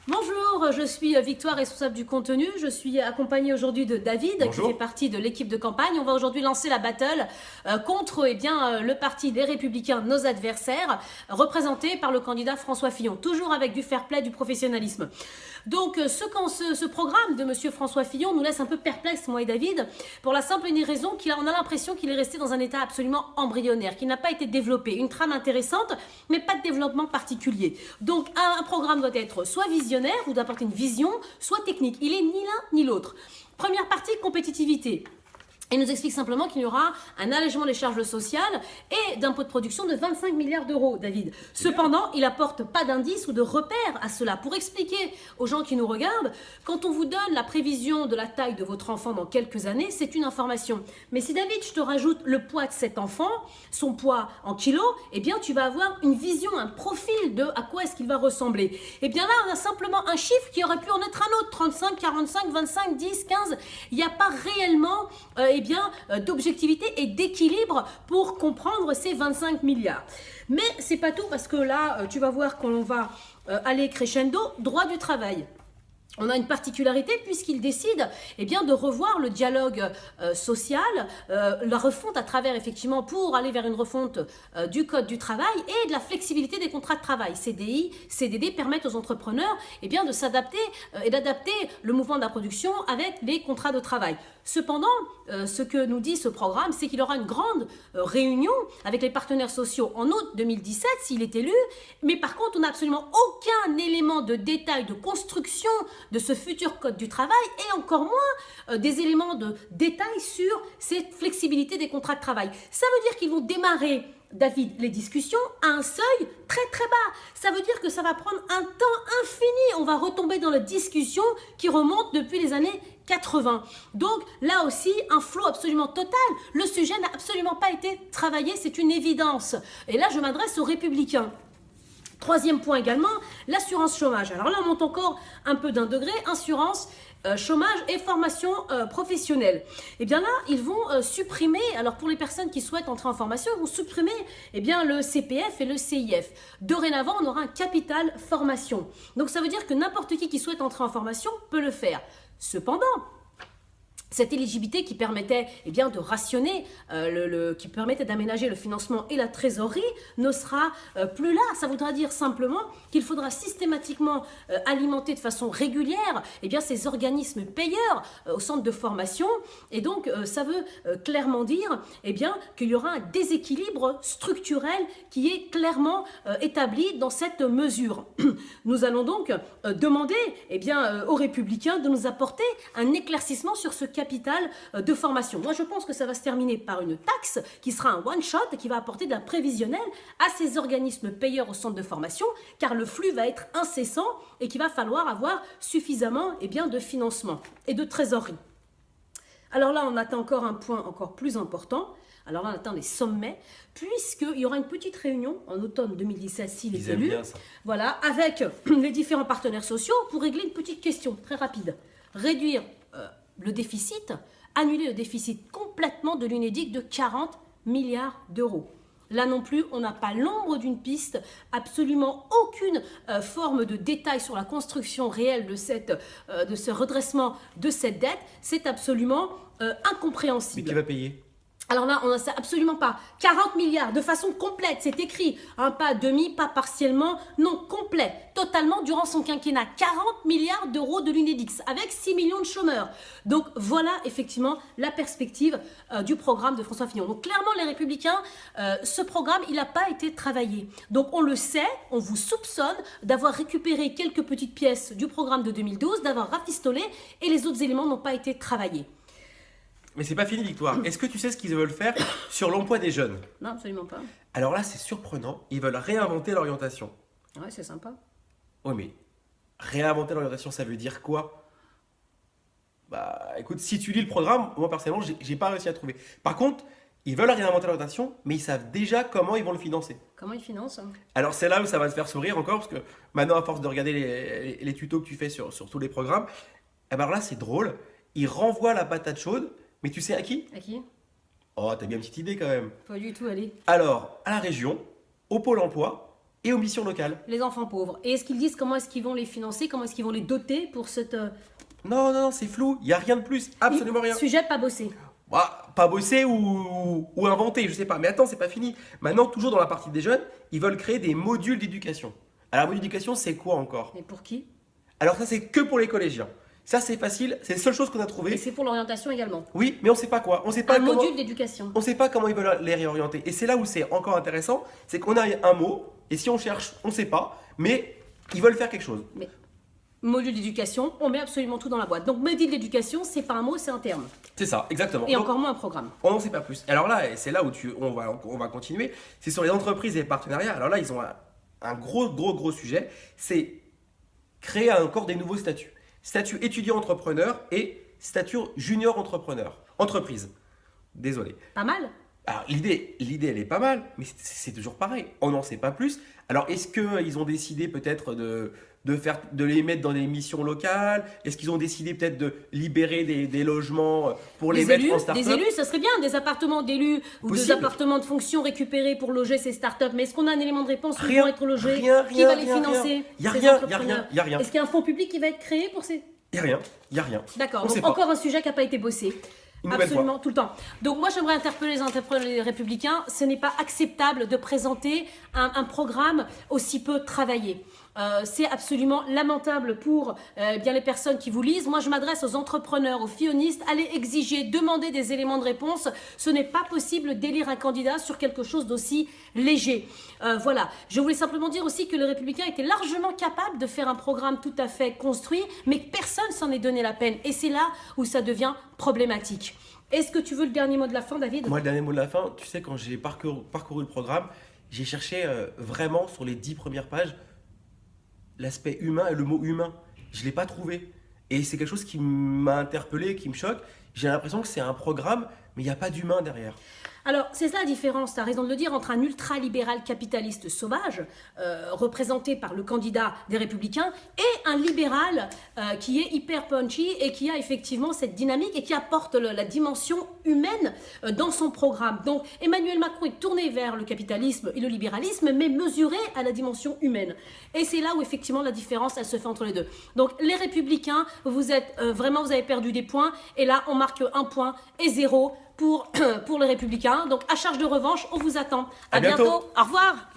Bonjour, je suis Victoire, responsable du contenu. Je suis accompagnée aujourd'hui de David, Bonjour. qui fait partie de l'équipe de campagne. On va aujourd'hui lancer la battle contre le parti des Républicains, nos adversaires, représenté par le candidat François Fillon, toujours avec du fair play, du professionnalisme. Donc ce programme de monsieur François Fillon nous laisse un peu perplexes, moi et David, pour la simple et unique raison qu'on a l'impression qu'il est resté dans un état absolument embryonnaire, qu'il n'a pas été développé. Une trame intéressante, mais pas de développement particulier. Donc un programme doit être soit visionnaire, ou d'apporter une vision, soit technique. Il est ni l'un ni l'autre. Première partie, compétitivité. Il nous explique simplement qu'il y aura un allègement des charges sociales et d'impôts de production de 25 milliards d'euros, David. Cependant, il n'apporte pas d'indice ou de repère à cela. Pour expliquer aux gens qui nous regardent, quand on vous donne la prévision de la taille de votre enfant dans quelques années, c'est une information. Mais si David, je te rajoute le poids de cet enfant, son poids en kilos, eh bien tu vas avoir une vision, un profil de à quoi est-ce qu'il va ressembler. Eh bien là, on a simplement un chiffre qui aurait pu en être un autre, 35, 45, 25, 10, 15. Il n'y a pas réellement d'objectivité et d'équilibre pour comprendre ces 25 milliards. Mais c'est pas tout, parce que là, tu vas voir qu'on va aller crescendo, droit du travail. On a une particularité puisqu'il décide de revoir le dialogue social, la refonte à travers effectivement pour aller vers une refonte du code du travail et de la flexibilité des contrats de travail. CDI, CDD permettent aux entrepreneurs de s'adapter et d'adapter le mouvement de la production avec les contrats de travail. Cependant, ce que nous dit ce programme, c'est qu'il aura une grande réunion avec les partenaires sociaux en août 2017 s'il est élu, mais par contre on n'a absolument aucun élément de détail, de construction de ce futur code du travail et encore moins des éléments de détail sur cette flexibilité des contrats de travail. Ça veut dire qu'ils vont démarrer, David, les discussions à un seuil très très bas. Ça veut dire que ça va prendre un temps infini. On va retomber dans la discussion qui remonte depuis les années 80. Donc là aussi, un flot absolument total. Le sujet n'a absolument pas été travaillé, c'est une évidence. Et là, je m'adresse aux Républicains. Troisième point également, l'assurance chômage. Alors là, on monte encore un peu d'un degré. Assurance, chômage et formation professionnelle. Et bien là, ils vont supprimer, alors pour les personnes qui souhaitent entrer en formation, ils vont supprimer le CPF et le CIF. Dorénavant, on aura un capital formation. Donc ça veut dire que n'importe qui souhaite entrer en formation peut le faire. Cependant, cette éligibilité qui permettait de rationner, qui permettait d'aménager le financement et la trésorerie ne sera plus là. Ça voudra dire simplement qu'il faudra systématiquement alimenter de façon régulière ces organismes payeurs au centre de formation. Et donc, ça veut clairement dire qu'il y aura un déséquilibre structurel qui est clairement établi dans cette mesure. Nous allons donc demander aux Républicains de nous apporter un éclaircissement sur ce capital de formation. Moi, je pense que ça va se terminer par une taxe qui sera un one-shot et qui va apporter de la prévisionnelle à ces organismes payeurs au centre de formation, car le flux va être incessant et qu'il va falloir avoir suffisamment de financement et de trésorerie. Alors là, on atteint encore un point encore plus important. Alors là, on atteint les sommets, puisqu'il y aura une petite réunion en automne 2017, s'il est élu, voilà, avec les différents partenaires sociaux pour régler une petite question très rapide. Réduire le déficit, annuler le déficit complètement de l'UNEDIC de 40 milliards d'euros. Là non plus, on n'a pas l'ombre d'une piste, absolument aucune forme de détail sur la construction réelle de ce redressement de cette dette. C'est absolument incompréhensible. Mais qui va payer ? Alors là, on n'a ça absolument pas. 40 milliards de façon complète, c'est écrit. Pas à demi, pas partiellement, non, complet, totalement durant son quinquennat. 40 milliards d'euros de l'UNEDIC avec 6 millions de chômeurs. Donc voilà effectivement la perspective du programme de François Fillon. Donc clairement, les Républicains, ce programme, il n'a pas été travaillé. Donc on le sait, on vous soupçonne d'avoir récupéré quelques petites pièces du programme de 2012, d'avoir rafistolé et les autres éléments n'ont pas été travaillés. Mais c'est pas fini, Victoire. Est-ce que tu sais ce qu'ils veulent faire sur l'emploi des jeunes ? Non, absolument pas. Alors là, c'est surprenant. Ils veulent réinventer l'orientation. Ouais, c'est sympa. Oui, mais réinventer l'orientation, ça veut dire quoi ? Bah, écoute, si tu lis le programme, moi personnellement, j'ai pas réussi à trouver. Par contre, ils veulent réinventer l'orientation, mais ils savent déjà comment ils vont le financer. Comment ils financent ? Alors c'est là où ça va te faire sourire encore, parce que maintenant, à force de regarder les tutos que tu fais sur tous les programmes, alors là, c'est drôle. Ils renvoient la patate chaude. Mais tu sais à qui ? À qui ? Oh, t'as bien une petite idée quand même. Pas du tout, allez. Alors, à la région, au pôle emploi et aux missions locales. Les enfants pauvres. Et est-ce qu'ils disent comment est-ce qu'ils vont les financer, comment est-ce qu'ils vont les doter pour cette... Non, c'est flou. Il n'y a rien de plus. Absolument rien. Sujet pas bossé. Bah, pas bosser ou inventer, je sais pas. Mais attends, c'est pas fini. Maintenant, toujours dans la partie des jeunes, ils veulent créer des modules d'éducation. Alors, module d'éducation, c'est quoi encore? Mais pour qui? Alors ça, c'est que pour les collégiens. Ça, c'est facile. C'est la seule chose qu'on a Et trouvée. c'est pour l'orientation également. Oui, mais on sait pas quoi. On sait pas Un comment... module d'éducation. On sait pas comment ils veulent les réorienter. Et c'est là où c'est encore intéressant. C'est qu'on a un mot. Et si on cherche, on sait pas. Mais ils veulent faire quelque chose. Mais module d'éducation, on met absolument tout dans la boîte. Donc module d'éducation, c'est pas un mot, c'est un terme. C'est ça, exactement. Et Donc, encore moins un programme. on n'en sait pas plus. Alors là, et c'est là où on va continuer. C'est sur les entreprises et les partenariats. Alors là, ils ont un gros sujet. C'est créer encore des nouveaux statuts. Statut étudiant entrepreneur et statut junior entrepreneur. Entreprise. Désolé. Pas mal. Alors l'idée, elle est pas mal, mais c'est toujours pareil. On n'en sait pas plus. Alors est-ce qu'ils ont décidé peut-être de les mettre dans des missions locales? Est-ce qu'ils ont décidé peut-être de libérer des logements pour les mettre en start-up? Des élus, ça serait bien, des appartements d'élus ou des Possible. appartements de fonction récupérés pour loger ces start-up. Mais est-ce qu'on a un élément de réponse où ils Rien, vont être logés? rien, Qui va les rien, financer? Il y a ces rien, entrepreneurs il y a rien. Est-ce qu'il y a un fonds public qui va être créé pour ces... Il y a rien. D'accord, On sait donc pas. encore un sujet qui n'a pas été bossé. Une nouvelle Absolument, tout le temps. Donc moi j'aimerais interpeller les entrepreneurs et les républicains, ce n'est pas acceptable de présenter un programme aussi peu travaillé. C'est absolument lamentable pour bien les personnes qui vous lisent. Moi je m'adresse aux entrepreneurs, aux fillonistes, allez exiger, demander des éléments de réponse. Ce n'est pas possible d'élire un candidat sur quelque chose d'aussi léger. Voilà, je voulais simplement dire aussi que les républicains étaient largement capables de faire un programme tout à fait construit, mais que personne s'en est donné la peine. Et c'est là où ça devient problématique. Est-ce que tu veux le dernier mot de la fin, David? Moi, le dernier mot de la fin, tu sais, quand j'ai parcouru le programme, j'ai cherché vraiment sur les 10 premières pages l'aspect humain et le mot humain. Je ne l'ai pas trouvé. Et c'est quelque chose qui m'a interpellé, qui me choque. J'ai l'impression que c'est un programme, mais il n'y a pas d'humain derrière. Alors, c'est ça la différence, tu as raison de le dire, entre un ultra-libéral capitaliste sauvage, représenté par le candidat des Républicains, et un libéral qui est hyper punchy et qui a effectivement cette dynamique et qui apporte la dimension humaine dans son programme. Donc, Emmanuel Macron est tourné vers le capitalisme et le libéralisme, mais mesuré à la dimension humaine. Et c'est là où effectivement la différence, elle se fait entre les deux. Donc, les Républicains, vous avez perdu des points, et là, on marque 1 point et 0 pour les Républicains. Donc, à charge de revanche, on vous attend. À bientôt. Au revoir.